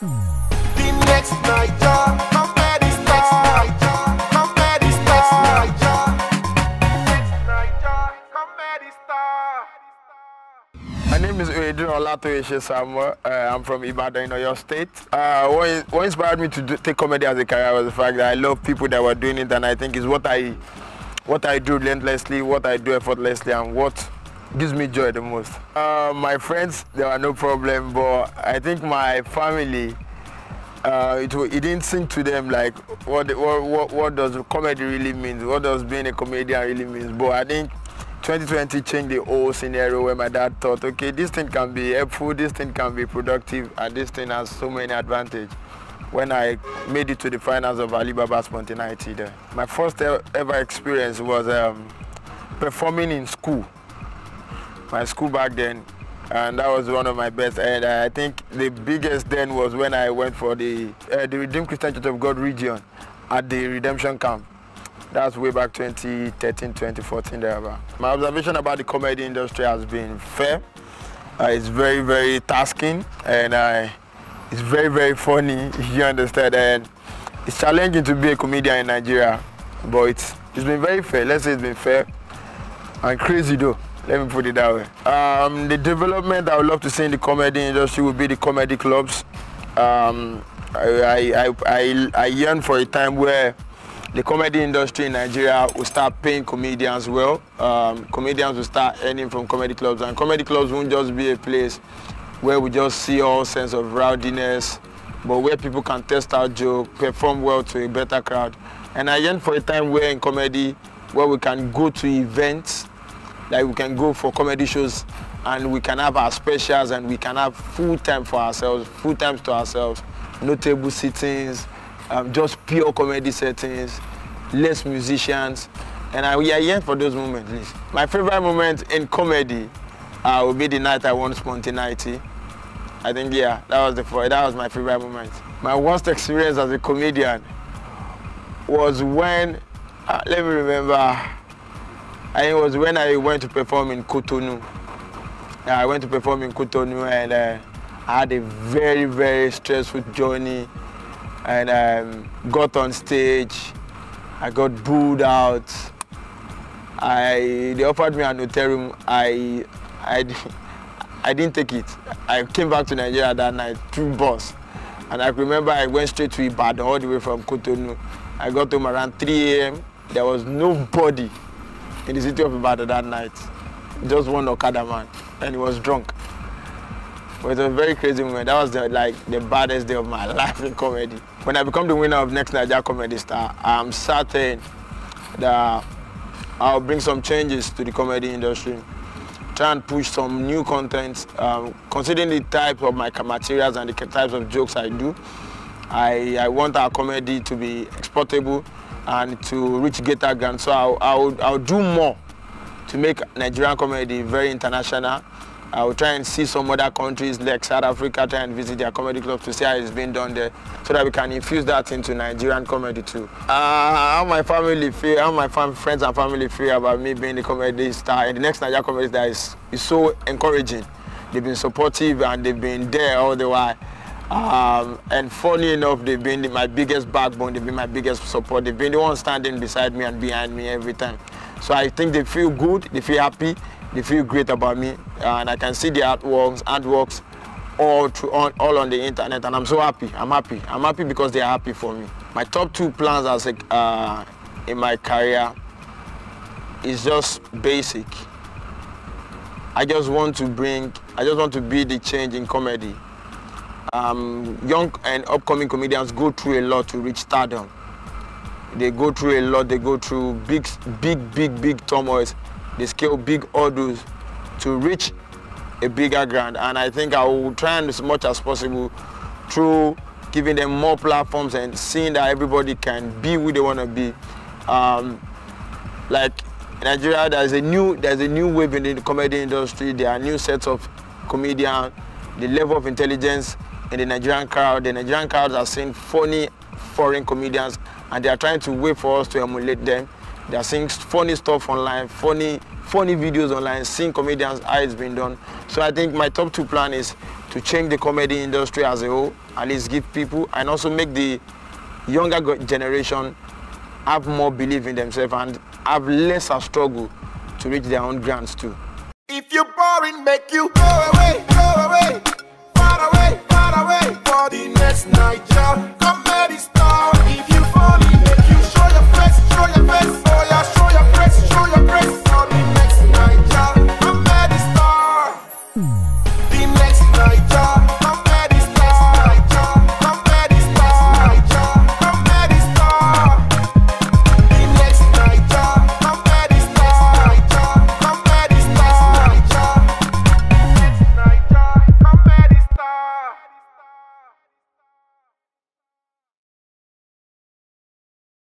The Nextnaijacomedystar. My name is Samuel. I'm from Ibadan in Oyo State. What inspired me to take comedy as a career was the fact that I love people that were doing it, and I think it's what I do relentlessly, what I do effortlessly, and what gives me joy the most. My friends, there were no problem, but I think my family, it didn't sink to them like what does comedy really mean, what does being a comedian really means. But I think 2020 changed the whole scenario where my dad thought, okay, this thing can be helpful, this thing can be productive, and this thing has so many advantages. When I made it to the finals of Alibaba Spontaneity there. My first ever experience was performing in school. My school back then, and that was one of my best. And I think the biggest then was when I went for the Redeemed Christian Church of God region at the Redemption Camp. That's way back 2013, 2014 there. My observation about the comedy industry has been fair. It's very, very tasking, and it's very, very funny, you understand. And it's challenging to be a comedian in Nigeria, but it's been very fair. Let's say it's been fair and crazy though. Let me put it that way. The development I would love to see in the comedy industry would be the comedy clubs. I yearn for a time where the comedy industry in Nigeria will start paying comedians well. Comedians will start earning from comedy clubs, and comedy clubs won't just be a place where we just see all sense of rowdiness, but where people can test out jokes, perform well to a better crowd. And I yearn for a time where in comedy, where we can go to events, like we can go for comedy shows, and we can have our specials, and we can have full time for ourselves, full times to ourselves, no table sittings, just pure comedy settings, less musicians, and we are here for those moments. My favorite moment in comedy will be the night I won Spontaneity. I think, yeah, that was my favorite moment. My worst experience as a comedian was when, let me remember, it was when I went to perform in Cotonou. I went to perform in Cotonou, and I had a very, very stressful journey. And got on stage, I got booed out. They offered me an hotel room. I didn't take it. I came back to Nigeria that night through bus. And I remember I went straight to Ibadan all the way from Cotonou. I got home around 3 a.m. There was nobody in the city of Ibadan that night. Just one Okada man, and he was drunk. It was a very crazy moment. That was the baddest day of my life in comedy. When I become the winner of Nextnaijacomedystar, I'm certain that I'll bring some changes to the comedy industry. Try and push some new content. Considering the type of my materials and the types of jokes I do, I want our comedy to be exportable and to reach greater ground. So I'll do more to make Nigerian comedy very international. I will try and see some other countries like South Africa, try and visit their comedy clubs to see how it's being done there, so that we can infuse that into Nigerian comedy too. How my family feel, how my friends and family feel about me being the comedy star and the Nextnaijacomedystar is so encouraging. They've been supportive and they've been there all the while. And funny enough, they've been my biggest backbone, they've been my biggest support. They've been the ones standing beside me and behind me every time. So I think they feel good, they feel happy, they feel great about me, and I can see the artworks all on the internet, and I'm so happy. I'm happy because they are happy for me. My top 2 plans as in my career is just basic. I just want to be the change in comedy. Young and upcoming comedians go through a lot to reach stardom. They go through a lot. They go through big turmoils. They scale big hurdles to reach a bigger ground. And I think I will try and as much as possible through giving them more platforms and seeing that everybody can be who they want to be. Like in Nigeria, there's a new wave in the comedy industry. There are new sets of comedians. The level of intelligence in the Nigerian crowd are seeing funny foreign comedians, and they are trying to wait for us to emulate them. They are seeing funny stuff online, funny funny videos online, seeing comedians how it's been done. So I think my top 2 plan is to change the comedy industry as a whole, at least give people, and also make the younger generation have more belief in themselves and have lesser struggle to reach their own grants too. If you're boring, make you go away.